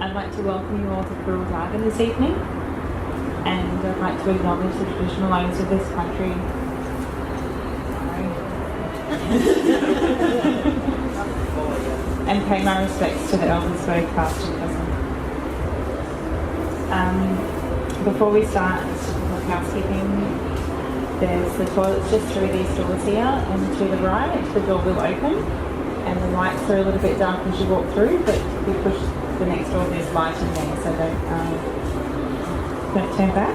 I'd like to welcome you all to Kuril Dhagun this evening, and I'd like to acknowledge the traditional owners of this country. And pay my respects to the elders both past and present. Before we start with housekeeping, there's the toilets just through these doors here, and to the right the door will open, and the lights are a little bit dark as you walk through, but if you push the next door there's light in there, so don't turn back.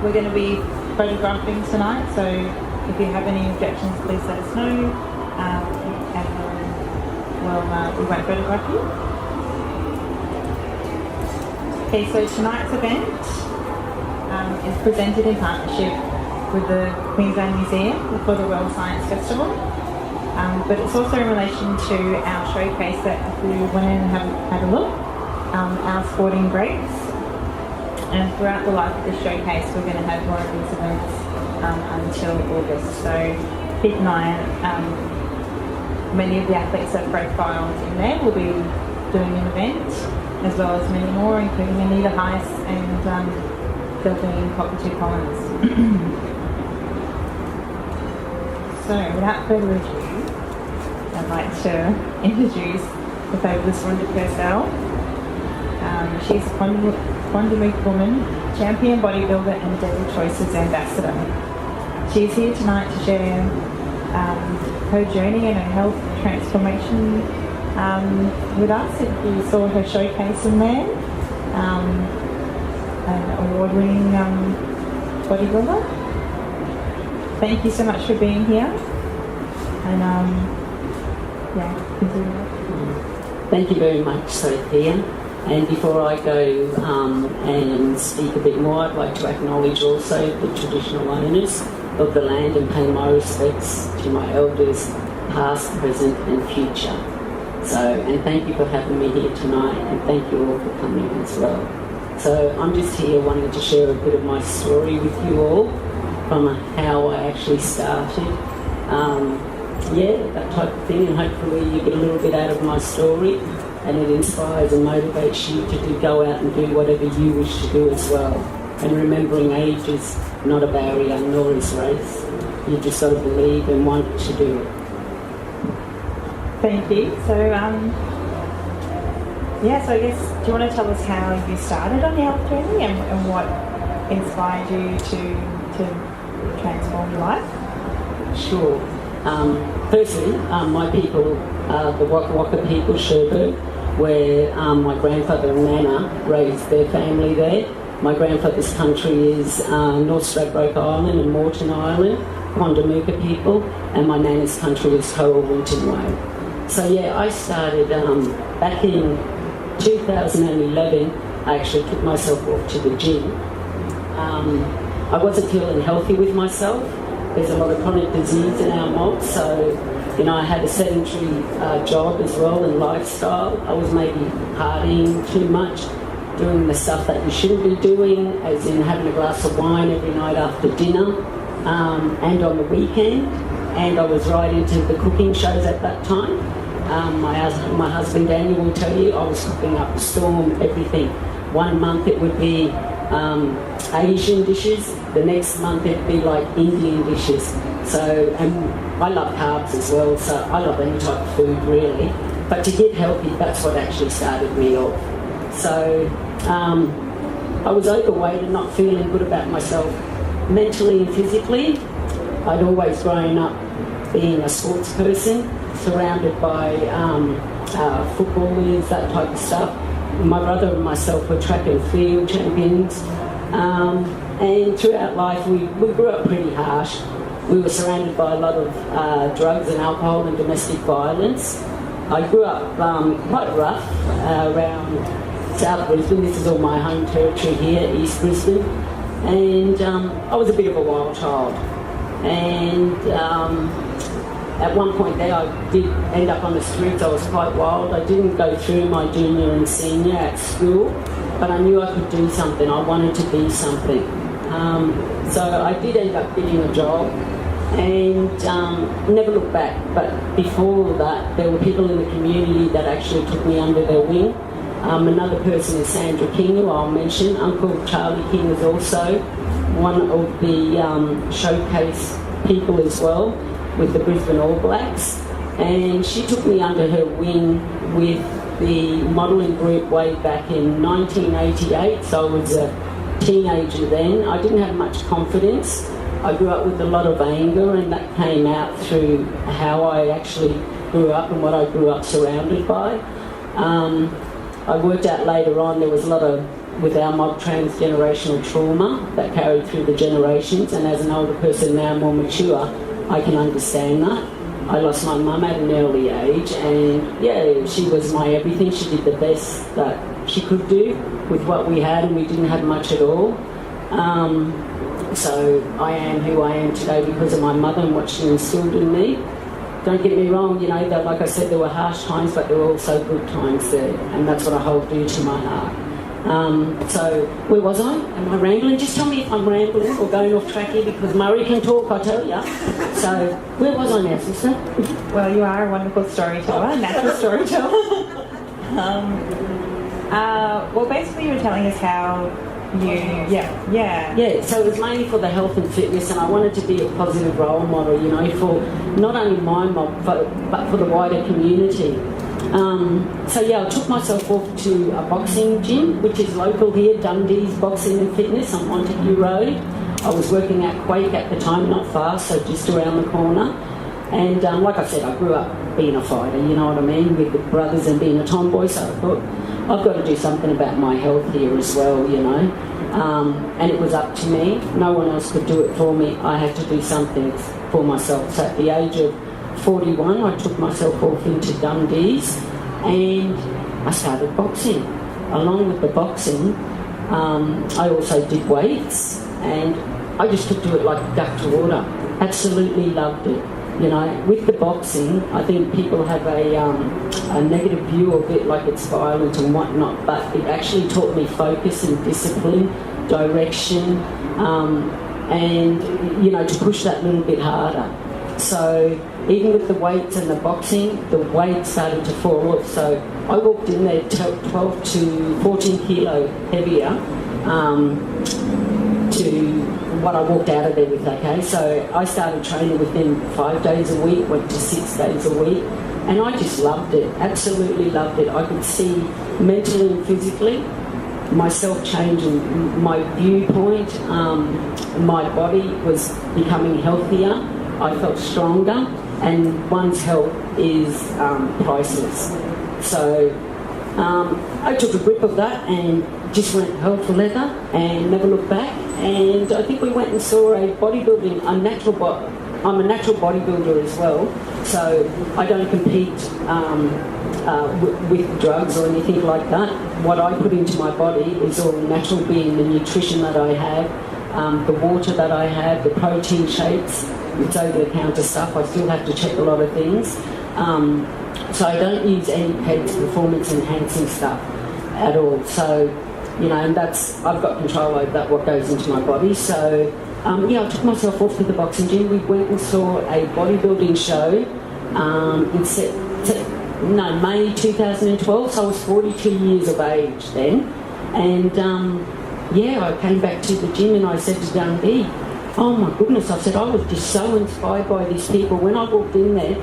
We're going to be photographing tonight, so if you have any objections please let us know, and we won't photograph you. Okay, so tonight's event is presented in partnership with the Queensland Museum for the World Science Festival, but it's also in relation to our showcase that if you went in and had a look, our sporting breaks. And throughout the life of the showcase we're going to have more of these events until August, so keep an eye out. Many of the athletes that are profiled in there will be doing an event, as well as many more, including Anita Heiss and Delphine Cockatoo-Collins. So, without further ado, I'd like to introduce the fabulous Rhonda Purcell. She's a Quandamooka woman, champion bodybuilder and Daily Choices ambassador. She's here tonight to share her journey and her health transformation with us. If you saw her showcase in there, an award-winning bodybuilder. Thank you so much for being here, and continue. Thank you very much, Sophia. And before I go and speak a bit more, I'd like to acknowledge also the traditional owners of the land and pay my respects to my elders, past, present and future. And thank you for having me here tonight, and thank you all for coming as well. So I'm just here wanting to share a bit of my story with you all, from how I actually started, that type of thing, and hopefully you get a little bit out of my story and it inspires and motivates you to go out and do whatever you wish to do as well. And remembering age is not a barrier, nor is race. You just got to believe and want to do it. Thank you. So, so I guess, do you want to tell us how you started on your health journey and what inspired you to transform your life? Sure. Firstly, my people are the Waka Waka people, Sherbrooke, where my grandfather and Nana raised their family there. My grandfather's country is North Stradbroke Island and Moreton Island, Quandamooka people, and my Nana's country is Coral Winton Way. So I started back in 2011. I actually took myself off to the gym. I wasn't feeling healthy with myself. There's a lot of chronic disease in our mob, so I had a sedentary job as well and lifestyle. I was maybe partying too much, doing the stuff that you shouldn't be doing, as in having a glass of wine every night after dinner and on the weekend. And I was right into the cooking shows at that time. My husband Daniel will tell you I was cooking up a storm, everything. 1 month it would be Asian dishes, the next month it'd be like Indian dishes. And I love carbs as well, so I love any type of food really. But to get healthy, that's what actually started me off. So I was overweight and not feeling good about myself mentally and physically. I'd always grown up being a sports person, surrounded by footballers, that type of stuff. My brother and myself were track and field champions, and throughout life we grew up pretty harsh. We were surrounded by a lot of drugs and alcohol and domestic violence. I grew up quite rough around South Brisbane. This is all my home territory here, East Brisbane, and I was a bit of a wild child. And at one point there I did end up on the streets. I was quite wild. I didn't go through my junior and senior at school, but I knew I could do something. I wanted to be something. So I did end up getting a job and never looked back. But before that, there were people in the community that actually took me under their wing. Another person is Sandra King, who I'll mention. Uncle Charlie King is also one of the showcase people as well with the Brisbane All Blacks. And she took me under her wing with the modelling group way back in 1988, so I was a teenager then. I didn't have much confidence. I grew up with a lot of anger, and that came out through how I actually grew up and what I grew up surrounded by. I worked out later on there was a lot of, with our mob, transgenerational trauma that carried through the generations, and as an older person now, more mature, I can understand that. I lost my mum at an early age, and yeah, she was my everything. She did the best that she could do with what we had, and we didn't have much at all. So I am who I am today because of my mother and what she instilled in me. Don't get me wrong, you know, that, like I said, there were harsh times, but there were also good times there, and that's what I hold dear to my heart. So where was I? Am I rambling? Just tell me if I'm rambling or going off track here, because Murray can talk, I tell you. So where was I now, sister? Well, you are a wonderful storyteller, a natural storyteller. Well, basically you were telling us how you, Yeah, so it was mainly for the health and fitness, and I wanted to be a positive role model, you know, for not only my mob, but for the wider community. So yeah, I took myself off to a boxing gym, which is local here, Dundee's Boxing and Fitness on Montague Road. I was working at Quake at the time, not far, so just around the corner. And like I said, I grew up being a fighter, you know what I mean, with the brothers and being a tomboy, so I thought, I've got to do something about my health here as well, you know. And it was up to me. No one else could do it for me. I had to do something for myself. So at the age of 41, I took myself off into Dundee's and I started boxing. Along with the boxing, I also did weights, and I just took to it like a duck to water. Absolutely loved it. You know, with the boxing, I think people have a negative view of it, like it's violent and whatnot, but it actually taught me focus and discipline, direction, and, you know, to push that little bit harder. So even with the weights and the boxing, the weight started to fall off. So I walked in there 12 to 14 kilo heavier to what I walked out of there with, okay? So I started training within 5 days a week, went to 6 days a week, and I just loved it, absolutely loved it. I could see mentally and physically myself changing, my viewpoint, my body was becoming healthier, I felt stronger, and one's health is priceless. So I took a grip of that and just went hell for leather and never looked back. And I think we went and saw I'm a natural bodybuilder as well, so I don't compete with drugs or anything like that. What I put into my body is all natural, being the nutrition that I have, the water that I have, the protein shakes. It's over-the-counter stuff. I still have to check a lot of things. So I don't use any PEDs, performance-enhancing stuff at all. So, you know, and I've got control over that, what goes into my body. So, yeah, I took myself off to the boxing gym. We went and saw a bodybuilding show in May 2012. So I was 42 years of age then. And, yeah, I came back to the gym and I said to Dundee, oh my goodness, I said, I was just so inspired by these people. When I walked in there,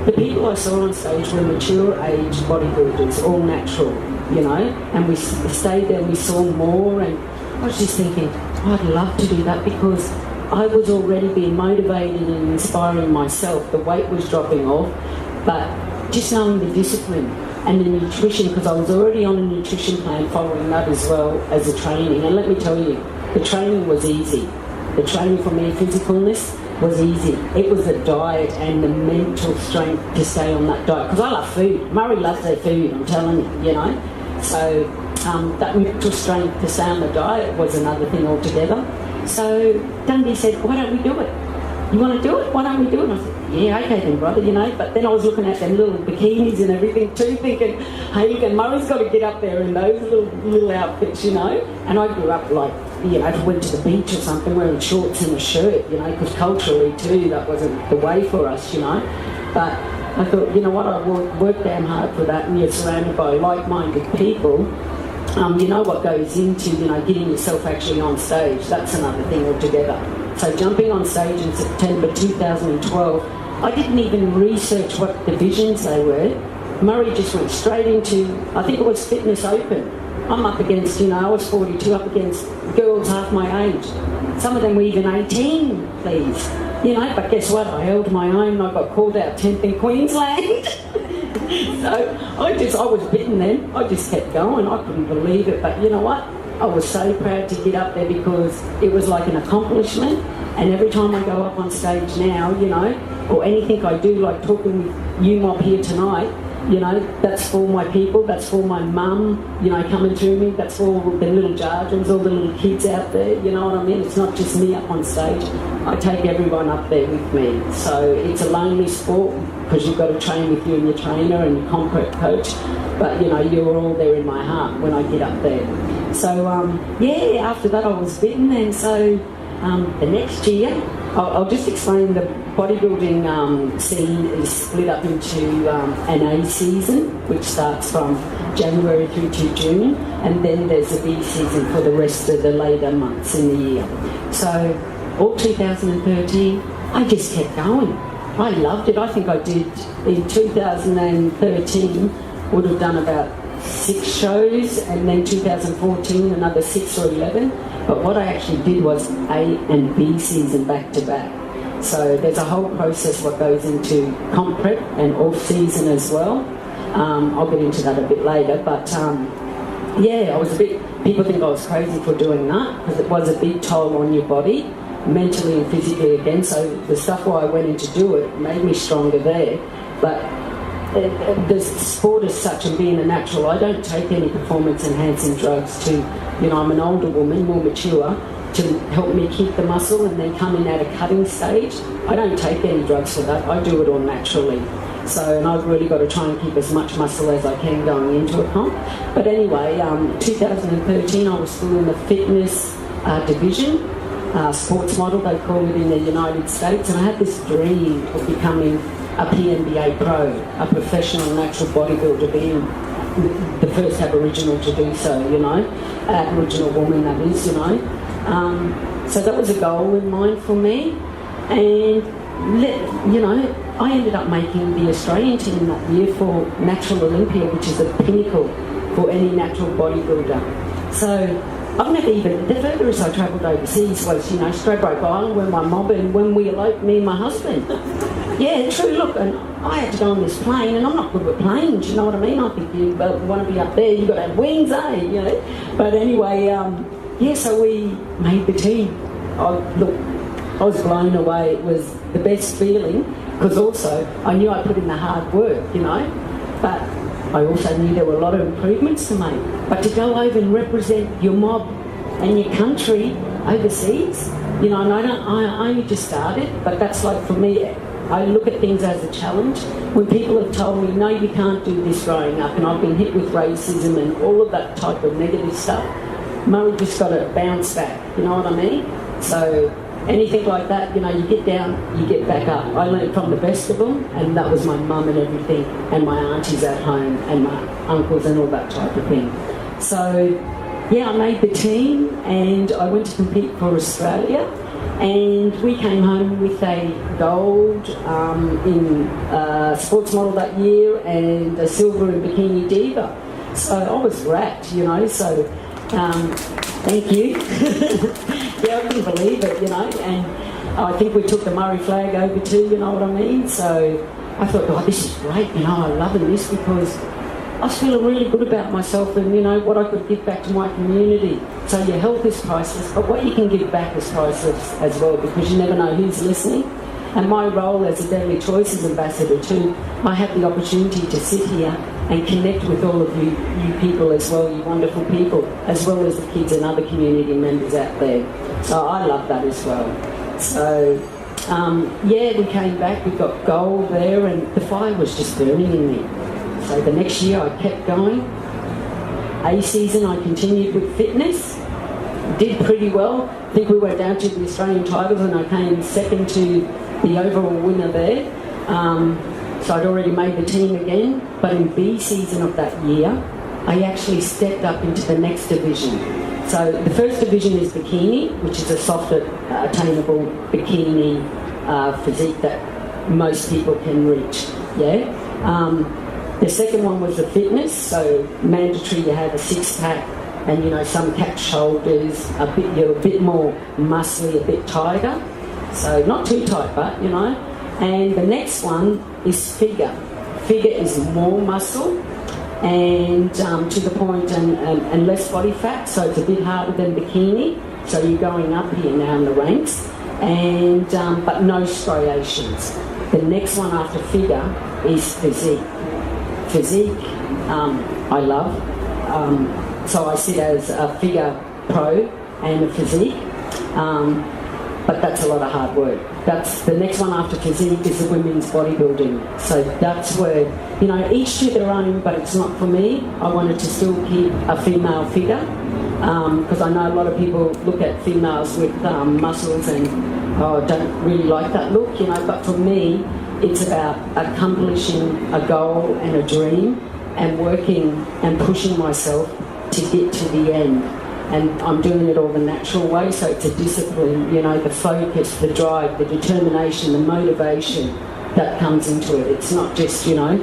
the people I saw on stage were mature age bodybuilders, all natural, you know, and we stayed there and we saw more, and I was just thinking, I'd love to do that, because I was already being motivated and inspiring myself. The weight was dropping off, but just knowing the discipline and the nutrition, because I was already on a nutrition plan following that as well as the training. And let me tell you, the training was easy. The training for me, physicalness, was easy. It was the diet and the mental strength to stay on that diet. Because I love food. Murray loves their food, I'm telling you, you know. So that mental strength to stay on the diet was another thing altogether. So Dundee said, why don't we do it? you want to do it? Why don't we do it? And I said, yeah, okay then, brother, you know. But then I was looking at them little bikinis and everything too, thinking, hey, look, and Murray's got to get up there in those little outfits, you know. And I grew up like, you know, if I went to the beach or something wearing shorts and a shirt, you know, because culturally too, that wasn't the way for us, you know. But I thought, you know what, I worked damn hard for that, and you're surrounded by like-minded people. You know what goes into, you know, getting yourself actually on stage. That's another thing altogether. So jumping on stage in September 2012, I didn't even research what divisions they were. Murray just went straight into, I think it was Fitness Open. I'm up against, you know, I was 42, up against girls half my age. Some of them were even 18, please. You know, but guess what? I held my own and I got called out 10th in Queensland. So I was bitten then. I just kept going. I couldn't believe it. But you know what? I was so proud to get up there because it was like an accomplishment. And every time I go up on stage now, you know, or anything I do, like talking with you mob here tonight, you know, that's for my people, that's for my mum, you know, coming to me, that's for all the little jargons, all the little kids out there, you know what I mean? It's not just me up on stage. I take everyone up there with me. So it's a lonely sport because you've got to train with you and your trainer and your concrete coach. But, you know, you're all there in my heart when I get up there. So, yeah, after that I was bitten, and so the next year, I'll just explain the bodybuilding scene is split up into an A season, which starts from January through to June, and then there's a B season for the rest of the later months in the year. So all 2013, I just kept going. I loved it. I think I did, in 2013, would have done about 6 shows, and then 2014 another 6 or 11. But what I actually did was A and B season back to back. So there's a whole process what goes into comp prep and off season as well. I'll get into that a bit later, but yeah, I was people think I was crazy for doing that because it was a big toll on your body, mentally and physically again. So the stuff why I went in to do it made me stronger there. But the sport as such, and being a natural, I don't take any performance enhancing drugs to, you know, I'm an older woman, more mature, to help me keep the muscle and then coming at a cutting stage. I don't take any drugs for that. I do it all naturally. So, and I've really got to try and keep as much muscle as I can going into a comp. But anyway, 2013 I was still in the fitness division, sports model they call it in the United States, and I had this dream of becoming a PNBA pro, a professional natural bodybuilder, being the first Aboriginal to do so, you know, Aboriginal woman that is, you know. So that was a goal in mind for me, and you know, I ended up making the Australian team that year for Natural Olympia, which is the pinnacle for any natural bodybuilder. So I've never even, the furthest I travelled overseas was, you know, Stradbroke Island, where my mob, and when we eloped, me and my husband. Yeah, true, look, and I had to go on this plane, and I'm not good with planes, you know what I mean? I think you want to be up there, you've got to have wings, eh, you know? But anyway, yeah, so we made the team. I was blown away. It was the best feeling, because also I knew I put in the hard work, you know, but I also knew there were a lot of improvements to make. But to go over and represent your mob and your country overseas, you know, and I only just started, but that's like, for me, I look at things as a challenge. When people have told me, no, you can't do this growing up, and I've been hit with racism and all of that type of negative stuff, Murray just got to bounce back, you know what I mean? So anything like that, you know, you get down, you get back up. I learned from the best of them, and that was my mum and everything, and my aunties at home, and my uncles and all that type of thing. So, yeah, I made the team, and I went to compete for Australia, and we came home with a gold in sports model that year, and a silver in Bikini Diva. So I was wrapped, you know, so thank you. Yeah, I couldn't believe it, you know, and I think we took the Murray flag over too, you know what I mean? So I thought, oh, this is great, you know, I'm loving this, because I was feeling really good about myself and, you know, what I could give back to my community. So your health is priceless, but what you can give back is priceless as well, because you never know who's listening. And my role as a Daily Choices ambassador too, I have the opportunity to sit here and connect with all of you people as well, you wonderful people, as well as the kids and other community members out there. So I love that as well. So yeah, we came back, we got gold there, and the fire was just burning in me. So the next year I kept going. A season I continued with fitness, did pretty well. I think we went down to the Australian titles and I came second to the overall winner there. So I'd already made the team again, but in B season of that year, I actually stepped up into the next division. So the first division is bikini, which is a softer, attainable bikini physique that most people can reach. Yeah. The second one was the fitness, so mandatory you have a six-pack and, you know, some capped shoulders, you're a bit more muscly, a bit tighter. So not too tight, but, you know. And the next one is figure. Figure is more muscle and to the point and less body fat, so it's a bit harder than bikini. So you're going up here now in the ranks, and but no striations. The next one after figure is physique. Physique, I love. So I sit as a figure pro and a physique, but that's a lot of hard work. That's the next one after physique is the women's bodybuilding. So that's where, you know, each to their own, but it's not for me. I wanted to still keep a female figure because I know a lot of people look at females with muscles and don't really like that look, you know. But for me, it's about accomplishing a goal and a dream and working and pushing myself to get to the end. And I'm doing it all the natural way, so it's a discipline, you know, the focus, the drive, the determination, the motivation that comes into it. It's not just, you know,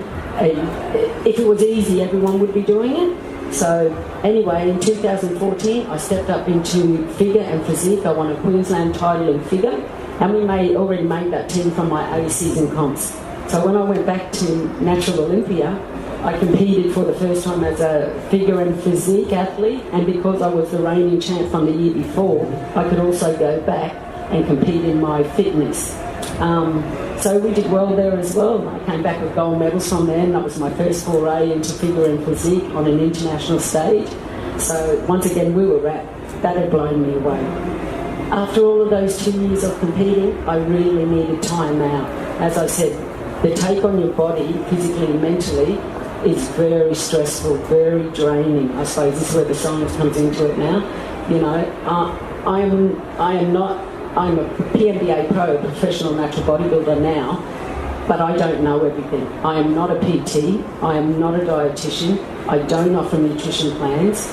if it was easy, everyone would be doing it. So anyway, in 2014, I stepped up into figure and physique. I won a Queensland title in figure, and we already made that team from my A season comps. So when I went back to Natural Olympia, I competed for the first time as a figure and physique athlete, and because I was the reigning champ from the year before, I could also go back and compete in my fitness. So we did well there as well. I came back with gold medals from there, and that was my first foray into figure and physique on an international stage. So once again, we were wrapped. That had blown me away. After all of those 2 years of competing, I really needed time out. As I said, the take on your body, physically and mentally, is very stressful, very draining. I suppose this is where the science comes into it now. You know, I'm a PNBA pro, professional natural bodybuilder now, but I don't know everything. I am not a PT, I am not a dietitian, I don't offer nutrition plans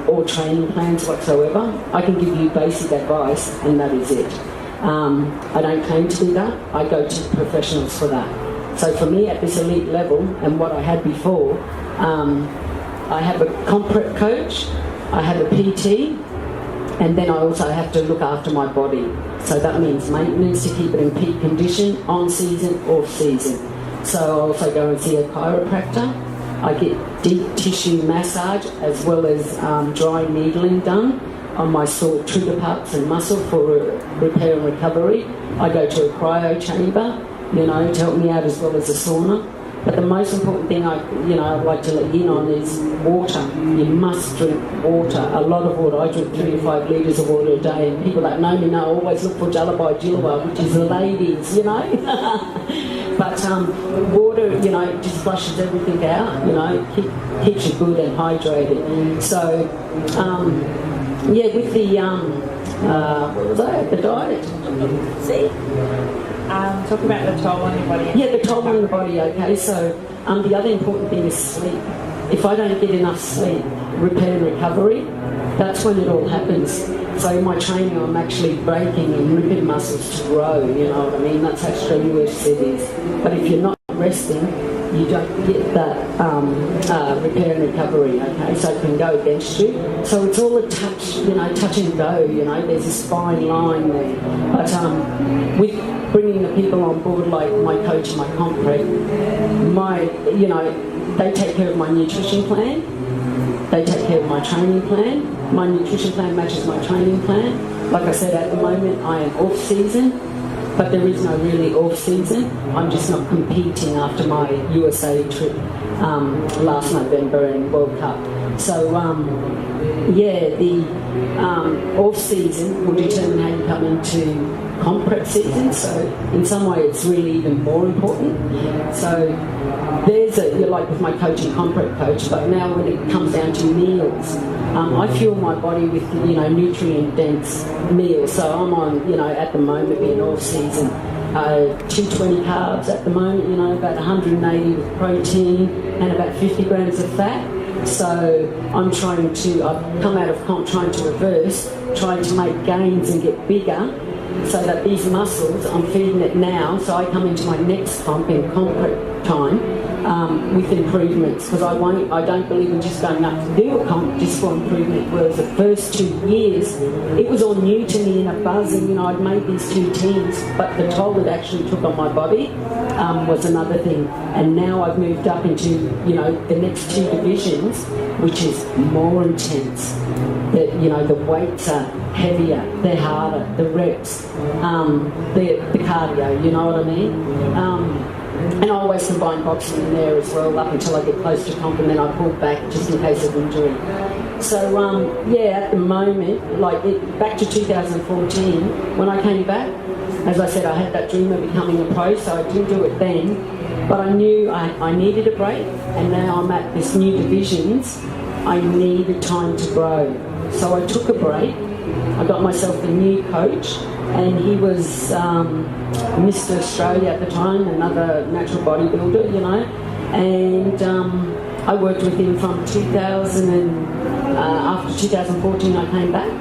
or training plans whatsoever. I can give you basic advice and that is it. I don't claim to do that, I go to professionals for that. So for me at this elite level and what I had before, I have a comp prep coach, I have a PT, and then I also have to look after my body. So that means maintenance to keep it in peak condition, on season, off season. So I also go and see a chiropractor. I get deep tissue massage as well as dry needling done on my sore trigger parts and muscle for repair and recovery. I go to a cryo chamber, you know, to help me out as well as a sauna. But the most important thing I'd like to let you in on is water. You must drink water, a lot of water. I drink 3 to 5 litres of water a day, and people that know me know I always look for Jalabai Jilwa, which is the ladies, you know. But water, you know, just flushes everything out, you know, keeps you good and hydrated. So, yeah, with the, what was that, the diet? See? Talk about the toll on your body. Yeah, the toll on the body, okay. So the other important thing is sleep. If I don't get enough sleep, repair and recovery, that's when it all happens. So in my training, I'm actually breaking and ripping muscles to grow, you know what I mean? That's how strenuous it is. But if you're not resting, you don't get that repair and recovery, okay? So it can go against you. So it's all a touch, you know, touch and go, you know, there's a fine line there. But with bringing the people on board like my coach and my comp prep, they take care of my nutrition plan, they take care of my training plan, my nutrition plan matches my training plan. Like I said, at the moment I am off season, but there is no really off season. I'm just not competing after my USA trip last November and World Cup. So the off season will determine how you come into comp prep season. So in some way, it's really even more important. So you're like with my coaching comp prep coach, but now when it comes down to meals, I fuel my body with nutrient dense meals. So I'm on at the moment being off season. 220 carbs at the moment, about 180 with protein and about 50 grams of fat. So I've come out of comp trying to reverse, trying to make gains and get bigger, so that these muscles, I'm feeding it now, so I come into my next comp in comp time with improvements, because I don't believe in just going up to do a comp just for improvement, whereas the first 2 years, it was all new to me in a buzz, and I'd made these 2 teams, but the toll it actually took on my body was another thing. And now I've moved up into, the next 2 divisions, which is more intense. The weights are heavier, they're harder, the reps, the cardio, you know what I mean? And I always combine boxing in there as well up until I get close to comp, and then I pull back just in case of injury. So, at the moment, back to 2014, when I came back, as I said, I had that dream of becoming a pro, so I didn't do it then, but I knew I needed a break, and now I'm at this new divisions, I needed time to grow. So I took a break, I got myself a new coach, and he was Mr. Australia at the time, another natural bodybuilder, and I worked with him from after 2014 I came back.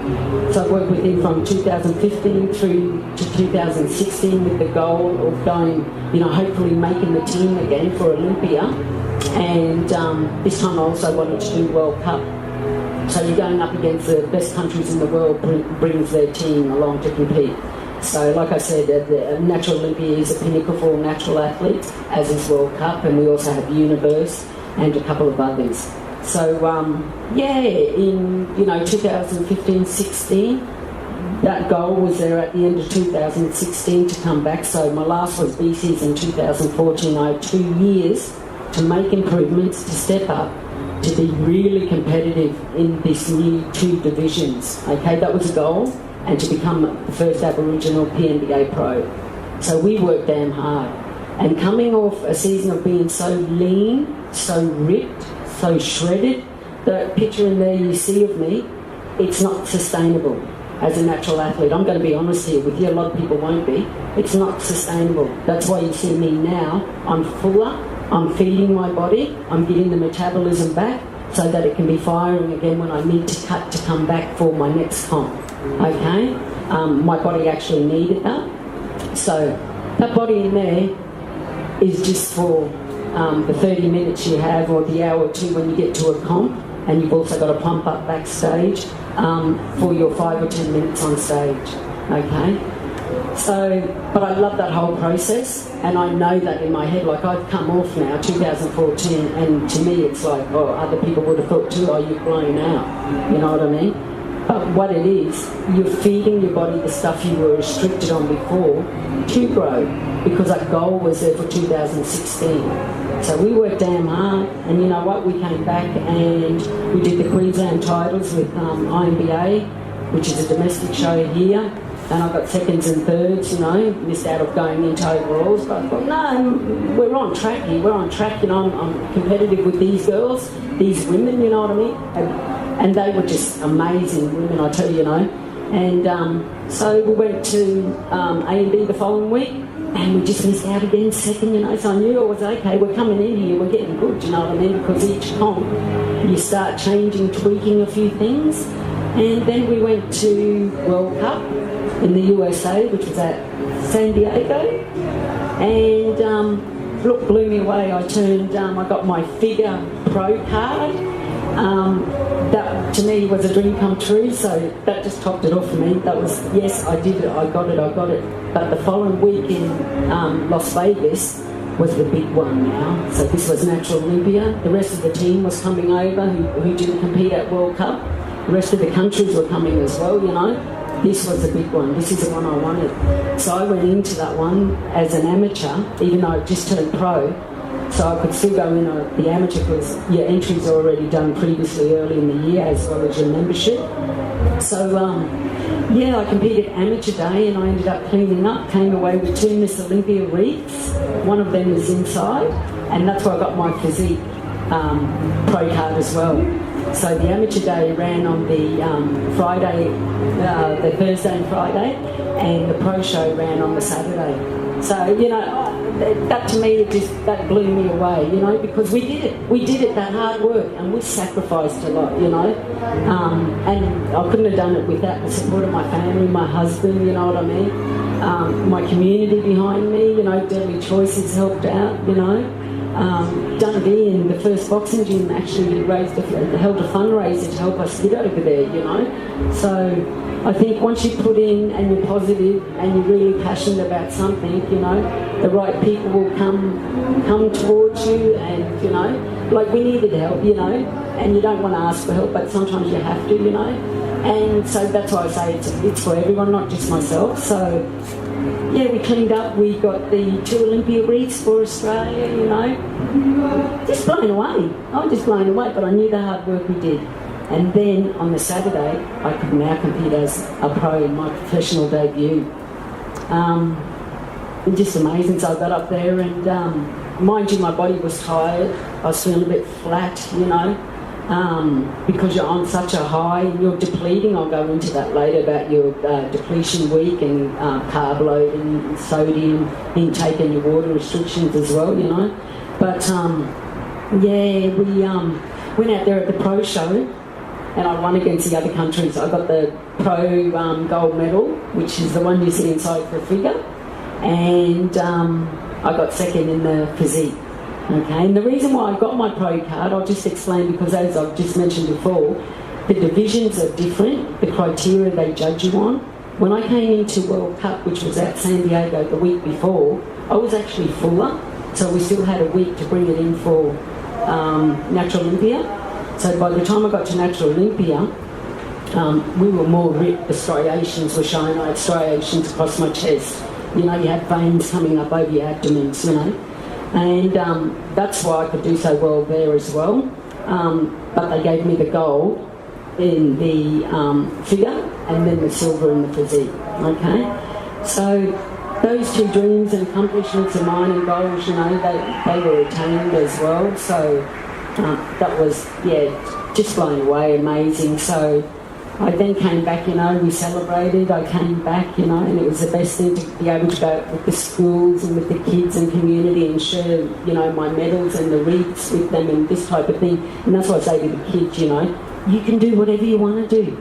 So I worked with him from 2015 through to 2016 with the goal of going, hopefully making the team again for Olympia. And this time I also wanted to do World Cup. So you're going up against the best countries in the world, brings their team along to compete. So like I said, the Natural Olympia is a pinnacle for all natural athletes, as is World Cup, and we also have Universe and a couple of others. So in 2015-16, that goal was there at the end of 2016 to come back. So my last was BC's in 2014. I had 2 years to make improvements, to step up, to be really competitive in this new 2 divisions. Okay, that was a goal, and to become the first Aboriginal PNBA pro. So we worked damn hard. And coming off a season of being so lean, so ripped, so shredded, the picture in there you see of me, it's not sustainable as a natural athlete. I'm going to be honest here with you, a lot of people won't be. It's not sustainable. That's why you see me now. I'm fuller, I'm feeding my body, I'm getting the metabolism back so that it can be firing again when I need to cut to come back for my next comp. Okay? My body actually needed that. So that body in there is just for the 30 minutes you have, or the hour or 2 when you get to a comp, and you've also got to pump up backstage for your 5 or 10 minutes on stage. Okay? So, but I love that whole process, and I know that in my head, I've come off now, 2014, and to me it's like, other people would have thought too, you've blown out, you know what I mean? But what it is, you're feeding your body the stuff you were restricted on before to grow, because that goal was there for 2016. So we worked damn hard, and you know what, we came back and we did the Queensland titles with INBA, which is a domestic show here, and I got seconds and thirds, missed out of going into overalls, but I thought, no, we're on track here, I'm competitive with these girls, these women, you know what I mean? And they were just amazing women, I tell you, And so we went to INBA the following week, and we just missed out again, second, So I knew I was okay, we're coming in here, we're getting good, you know what I mean? Because each comp, you start changing, tweaking a few things. And then we went to World Cup in the USA, which was at San Diego. And look, blew me away. I got my figure pro card. That to me was a dream come true, so that just topped it off for me. That was, yes, I did it, I got it. But the following week in Las Vegas was the big one now. So this was Natural Olympia. The rest of the team was coming over who didn't compete at World Cup. The rest of the countries were coming as well, This was the big one. This is the one I wanted. So I went into that one as an amateur, even though I just turned pro. So I could still go in at the amateur because your entry's already done previously early in the year as well as your membership. So I competed amateur day and I ended up cleaning up, came away with 2 Miss Olympia wreaths. One of them was inside, and that's where I got my physique pro card as well. So the amateur day ran on the Friday, the Thursday and Friday, and the pro show ran on the Saturday. So, you know, that to me, that blew me away, you know, because we did it, that hard work, and we sacrificed a lot, you know, and I couldn't have done it without the support of my family, my husband, you know what I mean, my community behind me, you know, Deadly Choices helped out, you know. Dundee in the first boxing gym actually held a fundraiser to help us get over there, you know. So I think once you put in and you're positive and you're really passionate about something, you know, the right people will come towards you, and, you know, like we needed help, you know, and you don't want to ask for help, but sometimes you have to, you know. And so that's why I say it's for everyone, not just myself. So yeah, we cleaned up, we got the 2 Olympia wreaths for Australia, you know. Just blown away. I was just blown away, but I knew the hard work we did. And then on the Saturday, I could now compete as a pro in my professional debut. Just amazing. So I got up there and, mind you, my body was tired. I was feeling a bit flat, you know. Because you're on such a high and you're depleting. I'll go into that later about your depletion week and carb load and sodium intake and your water restrictions as well, you know. But we went out there at the pro show and I won against the other countries. I got the pro gold medal, which is the one you see inside for a figure, and I got second in the physique. Okay, and the reason why I got my pro card, I'll just explain, because as I've just mentioned before, the divisions are different, the criteria they judge you on. When I came into World Cup, which was at San Diego the week before, I was actually fuller, so we still had a week to bring it in for Natural Olympia. So by the time I got to Natural Olympia, we were more ripped, the striations were showing, I had striations across my chest. You know, you had veins coming up over your abdomens, you know. And that's why I could do so well there as well. But they gave me the gold in the figure and then the silver in the physique. Okay, so those 2 dreams and accomplishments of mine and goals, you know, they were attained as well. So that was, just blown away, amazing. So I then came back, you know, we celebrated, I came back, you know, and it was the best thing to be able to go with the schools and with the kids and community and share, you know, my medals and the wreaths with them and this type of thing. And that's what I say to the kids, you know, you can do whatever you want to do.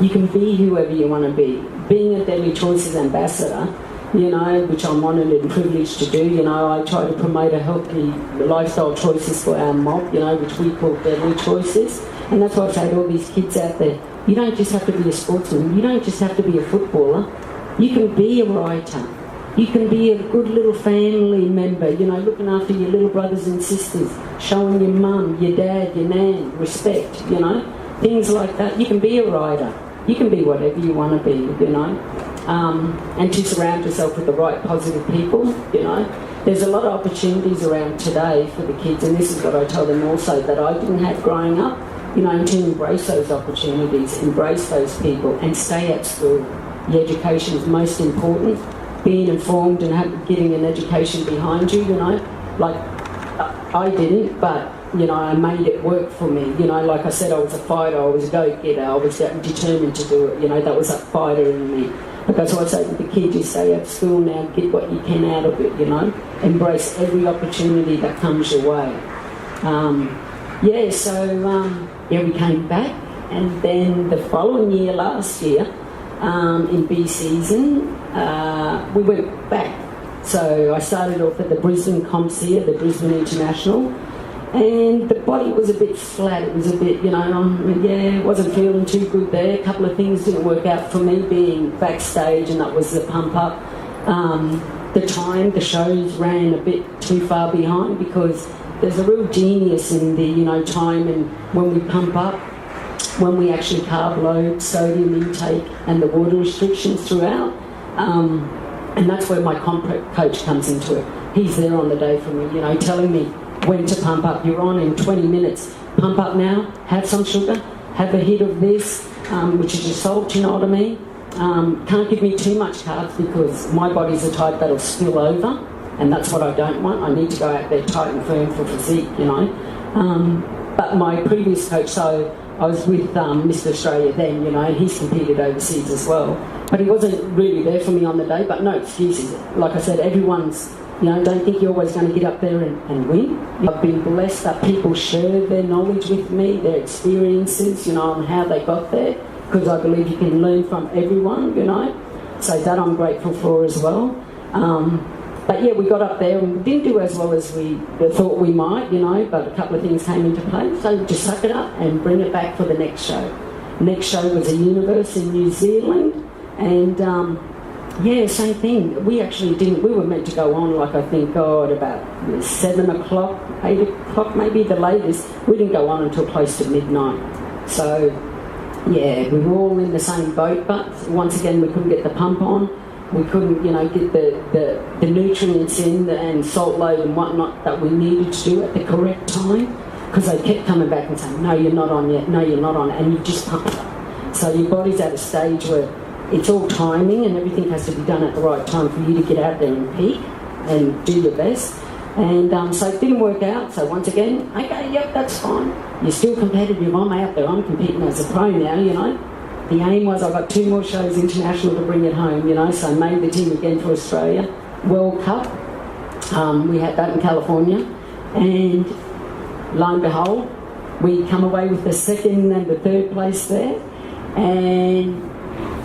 You can be whoever you want to be. Being a Deadly Choices ambassador, you know, which I'm honoured and privileged to do, you know, I try to promote a healthy lifestyle choices for our mob, you know, which we call Deadly Choices. And that's what I say to all these kids out there. You don't just have to be a sportsman. You don't just have to be a footballer. You can be a writer. You can be a good little family member, you know, looking after your little brothers and sisters, showing your mum, your dad, your nan respect, you know, things like that. You can be a writer. You can be whatever you want to be, you know, and to surround yourself with the right positive people, you know. There's a lot of opportunities around today for the kids, and this is what I tell them also that I didn't have growing up. You know, and to embrace those opportunities, embrace those people, and stay at school. The education is most important. Being informed and getting an education behind you, you know. Like, I didn't, but, you know, I made it work for me. You know, like I said, I was a fighter, I was a go-getter, I was determined to do it. You know, that was that fighter in me. But that's why I say to the kids, you stay at school now, get what you can out of it, you know. Embrace every opportunity that comes your way. We came back, and then the following year, last year, in B season, we went back. So I started off at the Brisbane comps here, the Brisbane International, and the body was a bit flat. It was a bit, you know, wasn't feeling too good there. A couple of things didn't work out for me being backstage, and that was the pump up. The shows ran a bit too far behind because there's a real genius in the, you know, time and when we pump up, when we actually carb load, sodium intake and the water restrictions throughout. And that's where my comp coach comes into it. He's there on the day for me, you know, telling me, when to pump up. You're on in 20 minutes. Pump up now, have some sugar, have a hit of this, which is your salt, you know what I mean? Can't give me too much carbs because my body's the type that'll spill over, and that's what I don't want. I need to go out there tight and firm for physique, you know. But my previous coach, so I was with Mr. Australia then, you know, and he's competed overseas as well. But he wasn't really there for me on the day, but no excuses. Like I said, everyone's, you know, don't think you're always going to get up there and win. I've been blessed that people share their knowledge with me, their experiences, you know, on how they got there, because I believe you can learn from everyone, you know. So that I'm grateful for as well. But yeah, we got up there and didn't do as well as we thought we might, you know, but a couple of things came into play. So just suck it up and bring it back for the next show. Next show was a universe in New Zealand, and yeah, same thing. We actually didn't, we were meant to go on like I think, at about 7 o'clock, 8 o'clock maybe, the latest. We didn't go on until close to midnight. So yeah, we were all in the same boat, but once again we couldn't get the pump on. We couldn't, you know, get the nutrients in and salt load and whatnot that we needed to do at the correct time, because they kept coming back and saying, no, you're not on yet, no, you're not on, and you just pump up. So your body's at a stage where it's all timing and everything has to be done at the right time for you to get out there and peak and do your best. And so it didn't work out. So once again, okay, yep, that's fine. You're still competitive. I'm out there. I'm competing as a pro now, you know. The aim was I got 2 more shows international to bring it home, you know, so I made the team again for Australia. World Cup, we had that in California, and lo and behold, we come away with the 2nd and the 3rd place there. And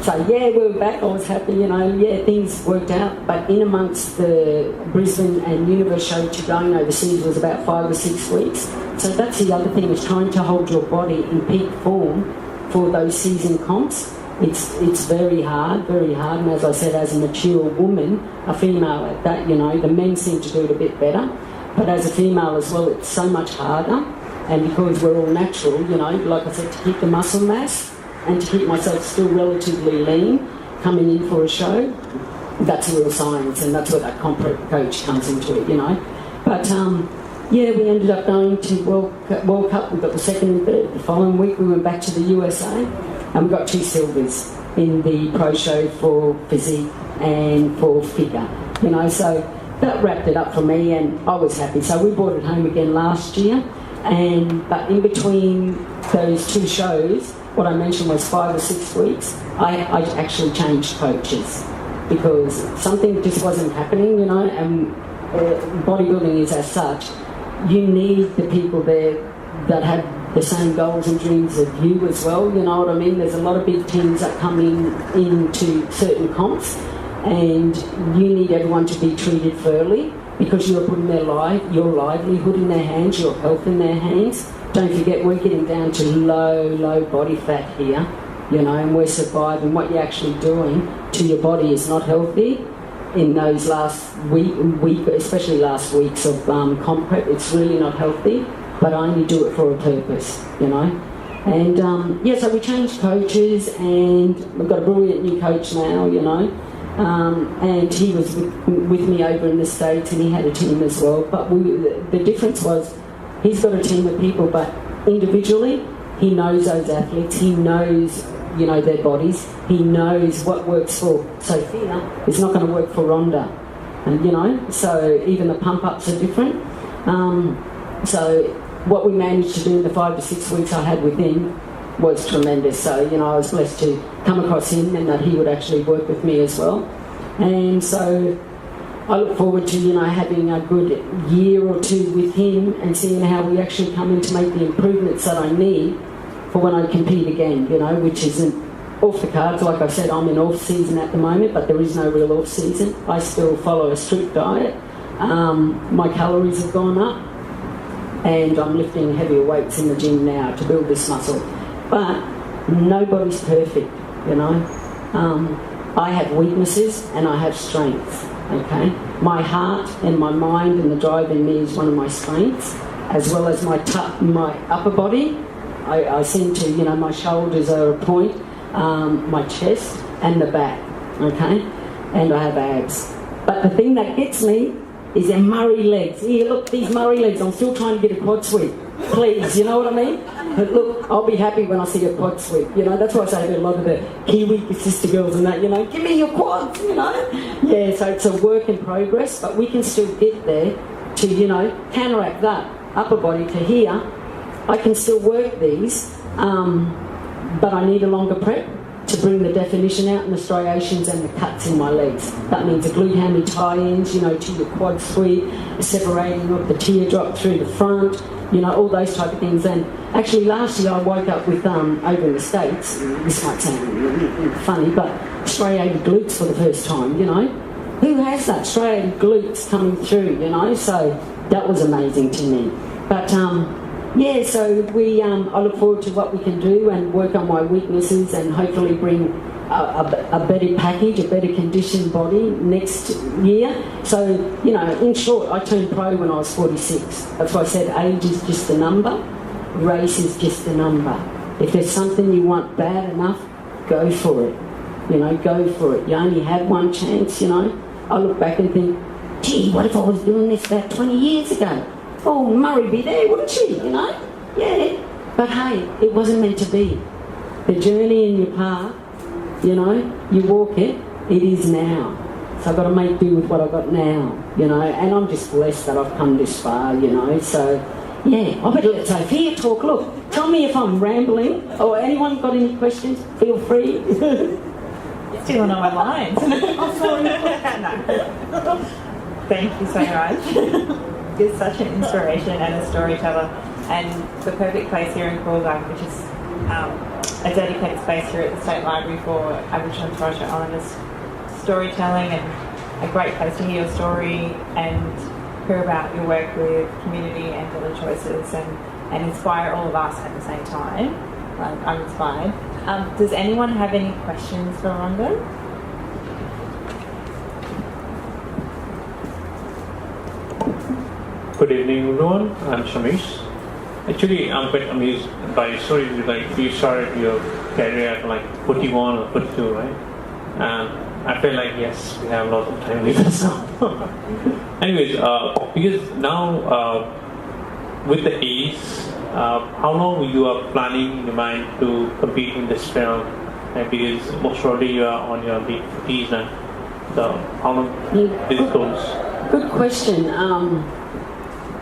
so yeah, we were back, I was happy, you know, yeah, things worked out, but in amongst the Brisbane and Universe show to going overseas was about 5 or 6 weeks. So that's the other thing, is trying to hold your body in peak form for those season comps. It's very hard, and as I said, as a mature woman, a female at that, you know, the men seem to do it a bit better, but as a female as well, it's so much harder. And because we're all natural, you know, like I said, to keep the muscle mass and to keep myself still relatively lean coming in for a show, that's real science, and that's where that comp coach comes into it, you know. But yeah, we ended up going to World Cup. We got the 2nd and 3rd. The following week we went back to the USA and we got 2 silvers in the pro show for physique and for figure. You know, so that wrapped it up for me and I was happy. So we brought it home again last year, but in between those 2 shows, what I mentioned was 5 or 6 weeks, I actually changed coaches because something just wasn't happening, you know, and bodybuilding is as such. You need the people there that have the same goals and dreams of you as well, you know what I mean? There's a lot of big teams that come into certain comps, and you need everyone to be treated fairly because you're putting your livelihood in their hands, your health in their hands. Don't forget, we're getting down to low body fat here, you know, and we're surviving. What you're actually doing to your body is not healthy. In those last week, especially last weeks of comp prep, it's really not healthy, but I only do it for a purpose, you know. And yeah, so we changed coaches, and we've got a brilliant new coach now, you know. And he was with me over in the States, and he had a team as well. But the difference was he's got a team of people, but individually, he knows those athletes, he knows, you know, their bodies. He knows what works for Sophia. It's not going to work for Rhonda, and you know. So even the pump ups are different. So what we managed to do in the 5 to 6 weeks I had with him was tremendous. So you know, I was blessed to come across him and that he would actually work with me as well. And so I look forward to, you know, having a good year or 2 with him and seeing how we actually come in to make the improvements that I need for when I compete again, you know, which isn't off the cards. Like I said, I'm in off season at the moment, but there is no real off season. I still follow a strict diet. My calories have gone up, and I'm lifting heavier weights in the gym now to build this muscle. But nobody's perfect, you know. I have weaknesses and I have strengths, okay? My heart and my mind and the drive in me is one of my strengths, as well as my upper body. I seem to, you know, my shoulders are a point, my chest and the back, okay? And I have abs. But the thing that gets me is their Murray legs. Here, look, these Murray legs, I'm still trying to get a quad sweep. Please, you know what I mean? But look, I'll be happy when I see a quad sweep, you know. That's why I say to a lot of the Kiwi sister girls and that, you know, give me your quads, you know. Yeah, so it's a work in progress, but we can still get there to, you know, counteract that upper body to here. I can still work these, but I need a longer prep to bring the definition out and the striations and the cuts in my legs. That means the glute hammy tie-ins, you know, to your quad sweep, separating of the teardrop through the front, you know, all those type of things. And actually last year I woke up with, over in the States, this might sound funny, but striated glutes for the first time, you know. Who has that? Striated glutes coming through, you know, so that was amazing to me. But, yeah, so I look forward to what we can do and work on my weaknesses and hopefully bring a better package, a better conditioned body next year. So, you know, in short, I turned pro when I was 46. That's why I said age is just a number, race is just a number. If there's something you want bad enough, go for it. You know, go for it. You only have one chance, you know. I look back and think, gee, what if I was doing this about 20 years ago? Oh, Murray be there, wouldn't she, you know? Yeah, but hey, it wasn't meant to be. The journey in your path, you know, you walk it, it is now. So I've got to make do with what I've got now, you know, and I'm just blessed that I've come this far, you know, so, yeah, I better let Sophia talk. Look, tell me if I'm rambling, or anyone got any questions, feel free. Still on my lines. Oh, sorry. No. Thank you so much. You're such an inspiration and a storyteller, and the perfect place here in Kuril, which is a dedicated space here at the State Library for Aboriginal and Torres Strait Islanders storytelling, and a great place to hear your story and hear about your work with community and village choices, and inspire all of us at the same time. I'm inspired. Does anyone have any questions for Rhonda? Good evening, everyone. I'm Shamish. Actually, I'm quite amused by your story. Like, you started your career at like 41 or 42, right? I feel like, yes, we have a lot of time with us now. Anyways, because now with the age, how long you are planning in your mind to compete in this field? Because most probably you are on your late 50s now. So how long this goes? Good question.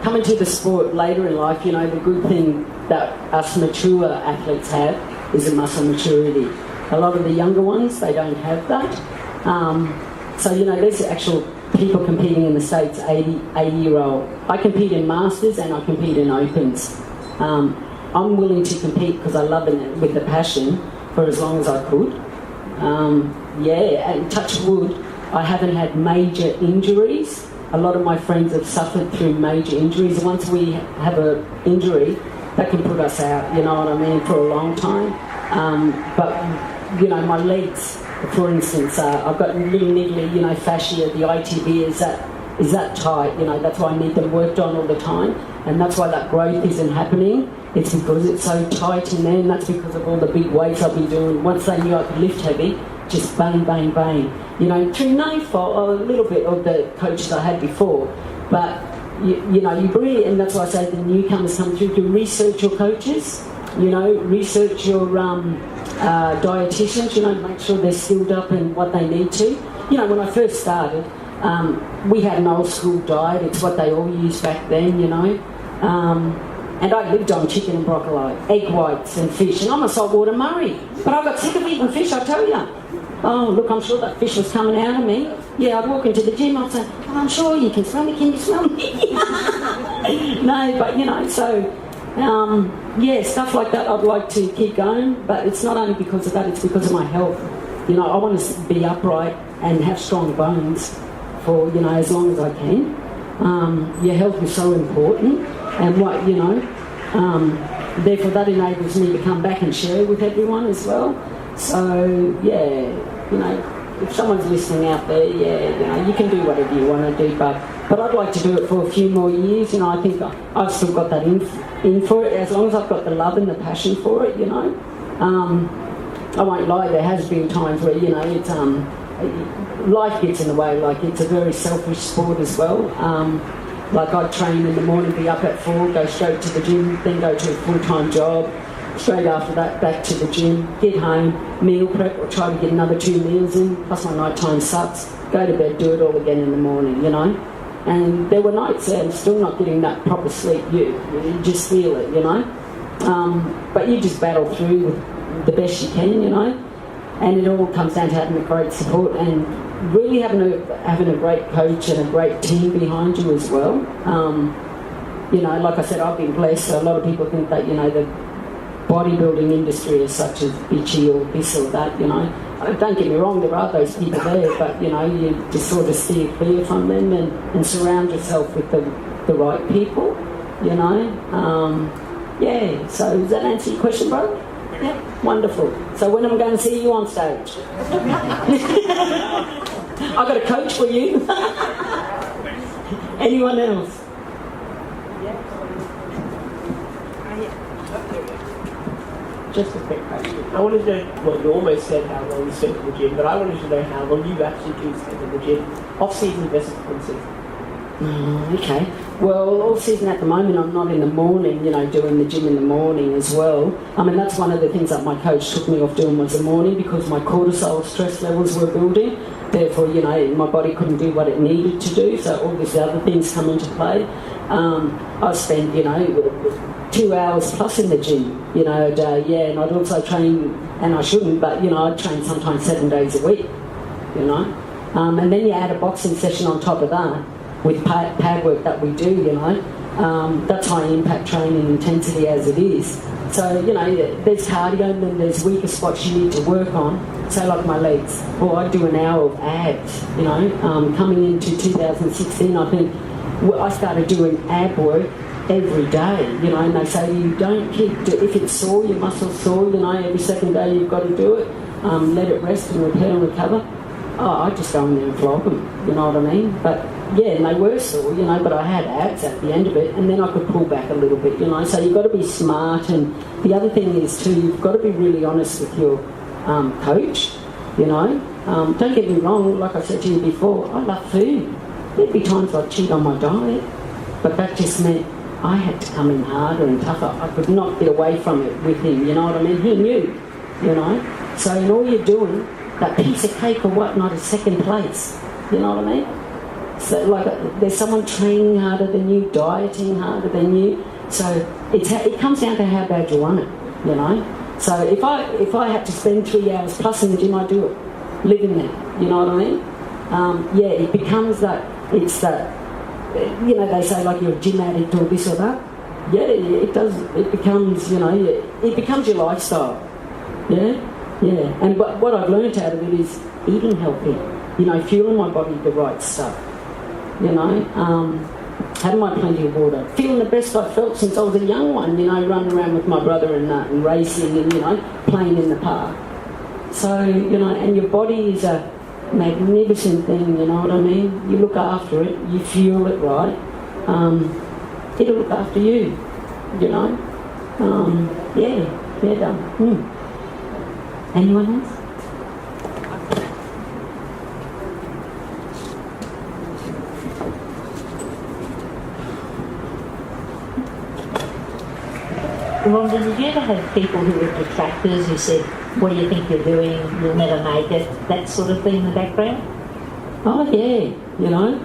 Coming to the sport later in life, you know, the good thing that us mature athletes have is a muscle maturity. A lot of the younger ones, they don't have that. So, you know, there's actual people competing in the States, 80-year-old. I compete in Masters and I compete in Opens. I'm willing to compete because I love it with the passion for as long as I could. Yeah, and touch wood, I haven't had major injuries. A lot of my friends have suffered through major injuries. Once we have an injury, that can put us out, you know what I mean, for a long time. But, you know, my legs, for instance, I've got really niggly, you know, fascia. The ITB is that tight, you know, that's why I need them worked on all the time. And that's why that growth isn't happening. It's because it's so tight in there, and that's because of all the big weights I've been doing. Once they knew I could lift heavy, just bang, bang, bang. You know, through no fault, or a little bit of the coaches I had before. But, you know, you really, and that's why I say the newcomers come through, to research your coaches, you know, research your dietitians, you know, make sure they're skilled up in what they need to. You know, when I first started, we had an old school diet. It's what they all used back then, you know. And I lived on chicken and broccoli, egg whites and fish, and I'm a saltwater Murray. But I got sick of eating fish, I tell you. Oh, look, I'm sure that fish was coming out of me. Yeah, I'd walk into the gym, I'd say, oh, I'm sure you can smell me, can you smell me? No, but, you know, so, yeah, stuff like that I'd like to keep going, but it's not only because of that, it's because of my health. You know, I want to be upright and have strong bones for, you know, as long as I can. Your health is so important, and what, you know, therefore that enables me to come back and share with everyone as well. So, yeah, you know, if someone's listening out there, yeah, you know, you can do whatever you want to do, but I'd like to do it for a few more years. You know, I think I've still got that in for it, as long as I've got the love and the passion for it, you know. I won't lie, there has been times where, you know, it's life gets in the way. Like, it's a very selfish sport as well. Like, I train in the morning, be up at 4, go straight to the gym, then go to a full-time job. Straight after that, back to the gym, get home, meal prep, or try to get another 2 meals in, plus my nighttime sucks, go to bed, do it all again in the morning, you know. And there were nights there I'm still not getting that proper sleep. You just feel it, you know. But you just battle through the best you can, you know. And it all comes down to having a great support and really having a great coach and a great team behind you as well. You know, like I said, I've been blessed. A lot of people think that, you know, the bodybuilding industry is such as bitchy or this or that, you know. Don't get me wrong, there are those people there, but, you know, you just sort of steer clear from them and surround yourself with the right people, you know. Yeah, so does that answer your question, bro? Yeah, wonderful. So when am I going to see you on stage? I've got a coach for you. Anyone else? Just a quick question. I wanted to know, well, you almost said how long you spent in the gym, but I wanted to know how long you actually do spend in the gym, off-season versus on-season. Okay. Well, all season at the moment, I'm not in the morning, you know, doing the gym in the morning as well. I mean, that's one of the things that my coach took me off doing was the morning because my cortisol stress levels were building. Therefore, you know, my body couldn't do what it needed to do, so all these other things come into play. I spent, you know, 2 hours plus in the gym, you know, a day, yeah, and I'd also train, and I shouldn't, but, you know, I'd train sometimes 7 days a week, you know. And then you add a boxing session on top of that with pad work that we do, you know. That's high impact training intensity as it is. So, you know, there's cardio and then there's weaker spots you need to work on. So like my legs, or I do an hour of abs, you know. Coming into 2016, I think I started doing ab work every day, you know, and they say you don't if it's sore, your muscle's sore, you know, every second day you've got to do it, let it rest and repair and recover. Oh, I just go in there and flog them, you know what I mean? But yeah, and they were sore, you know, but I had abs at the end of it, and then I could pull back a little bit, you know, so you've got to be smart. And the other thing is too, you've got to be really honest with your coach, you know. Don't get me wrong, like I said to you before, I love food. There'd be times I'd cheat on my diet, but that just meant I had to come in harder and tougher. I could not get away from it with him, you know what I mean? He knew, you know. So in all you're doing, that piece of cake or whatnot is second place, you know what I mean? So like there's someone training harder than you, dieting harder than you. So it comes down to how bad you want it, you know. So if I had to spend 3 hours plus in the gym, I'd do it, live in there, you know what I mean? Yeah, it becomes that, it's that, you know, they say like you're a gym addict or this or that. Yeah, it does. It becomes, you know, it becomes your lifestyle. Yeah, yeah. And what I've learned out of it is eating healthy. You know, fueling my body with the right stuff. You know, having my plenty of water, feeling the best I've felt since I was a young one. You know, running around with my brother and that, and racing, and you know, playing in the park. So you know, and your body is a magnificent thing, you know what I mean? You look after it, you fuel it right, it'll look after you, you know? Yeah, done. Anyone else? Rhonda, did you ever have people who were detractors who said, what do you think you're doing, you'll never make it, that sort of thing in the background? Oh yeah, you know,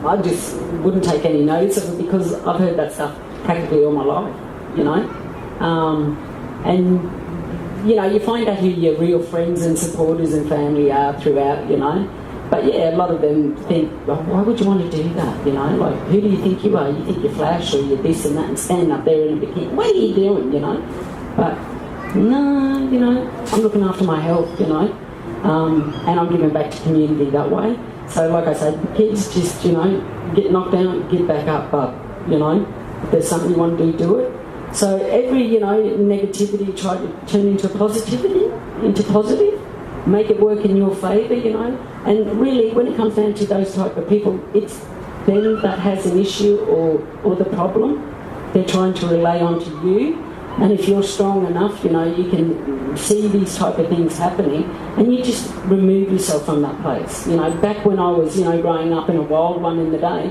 I just wouldn't take any notice of it because I've heard that stuff practically all my life, you know. And, you know, you find out who your real friends and supporters and family are throughout, you know. But yeah, a lot of them think, oh, why would you want to do that, you know? Like, who do you think you are? You think you're Flash or you're this and that and standing up there in a bikini. What are you doing, you know? But no, you know, I'm looking after my health, you know, and I'm giving back to community that way. So like I said, kids just, you know, get knocked down, get back up, but, you know, if there's something you want to do it. So every, you know, negativity, try to turn into positive, make it work in your favour, you know. And really, when it comes down to those type of people, it's them that has an issue or the problem. They're trying to relay onto you. And if you're strong enough, you know, you can see these type of things happening, and you just remove yourself from that place. You know, back when I was, you know, growing up in a wild one in the day,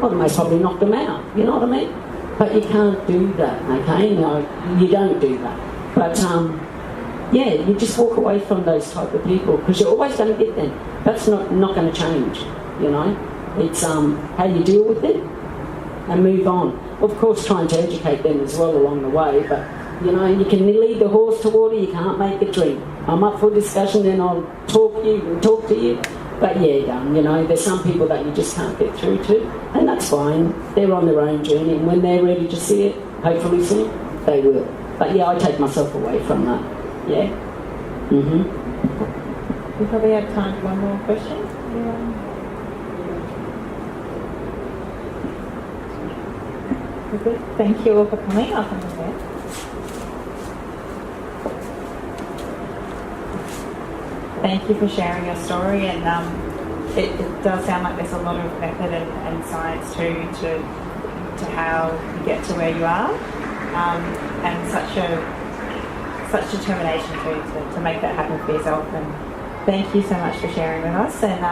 I'd most probably knocked them out. You know what I mean? But you can't do that, okay? No, you don't do that. But yeah, you just walk away from those type of people, because you're always going to get them. That's not going to change. You know, it's how you deal with it and move on. Of course, trying to educate them as well along the way, but you know, you can lead the horse to water, you can't make it drink. I'm up for discussion, then I'll talk to you. But yeah, you know, there's some people that you just can't get through to, and that's fine. They're on their own journey, and when they're ready to see it, hopefully soon, they will. But yeah, I take myself away from that. Yeah. We probably have time for one more question. Good. Thank you all for coming. I'll come in. Thank you for sharing your story, and it does sound like there's a lot of method and science to how you get to where you are, and such determination to make that happen for yourself. And thank you so much for sharing with us. And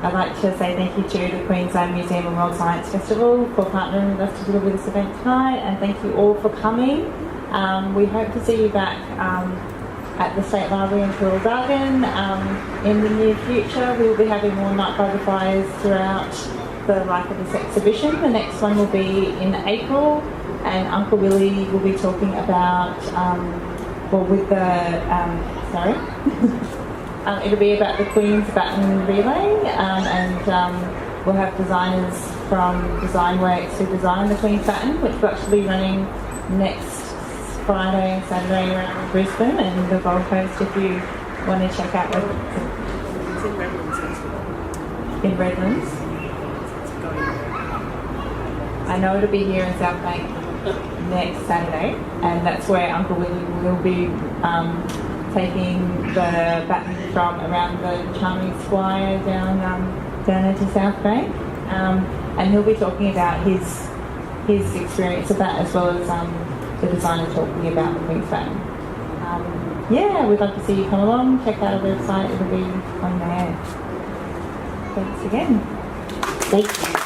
I'd like to say thank you to the Queensland Museum and World Science Festival for partnering with us to deliver this event tonight, and thank you all for coming. We hope to see you back at the State Library in Kuril, dhagun in the near future. We will be having more night butterflies throughout the life of this exhibition. The next one will be in April, and Uncle Willie will be talking about, it'll be about the Queen's Baton Relay, and we'll have designers from Design Works who design the Queen's Baton, which will actually be running next Friday and Saturday around Brisbane and the Gold Coast if you want to check out what It's in Redlands. in Redlands. I know it'll be here in South Bank next Saturday, and that's where Uncle Willie will be taking the baton from around the Charming Squire down into South Bank, and he'll be talking about his experience of that, as well as the designer talking about the Queen's Baton. Yeah, we'd love to see you come along. Check out our website; it'll be on there. Thanks again. Thank you.